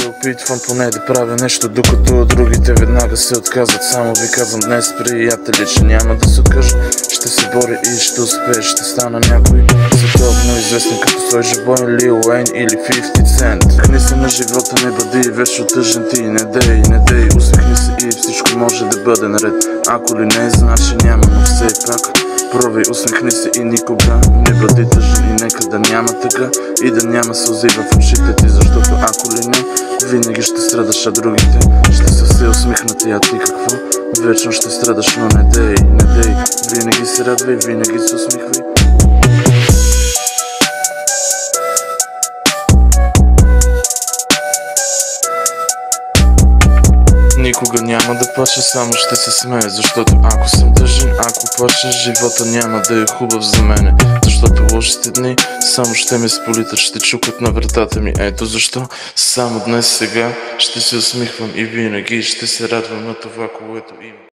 се опитвам поне да правя нещо, докато другите веднага се отказват. Само ви казвам днес, приятели, че няма да се откажа. Ще се боря и ще успея, ще стана някой световно известен като Soulja Boy, Lil Wayne или 50 Cent. Хни се на живота, не бъди вечно тъжен ти, не дей, усмихни се и всичко може да бъде наред. Ако ли не, значи няма, но все пак пробвай, усмихни се и никога не бъди тъжен и нека да няма тъга и да няма сълзи в очите ти, защото ако ли не, винаги ще страдаш, а другите ще са все усмихнати, а ти какво? Вечно ще страдаш, но не дей, винаги се радвай, винаги се усмихвай. Никога няма да плача, само ще се смея, защото ако съм тъжен, ако плача, живота няма да е хубав за мене. Защото лошите дни само ще ме сполитат, ще чукат на вратата ми. Ето защо само днес сега ще се усмихвам и винаги ще се радвам на това, което имам.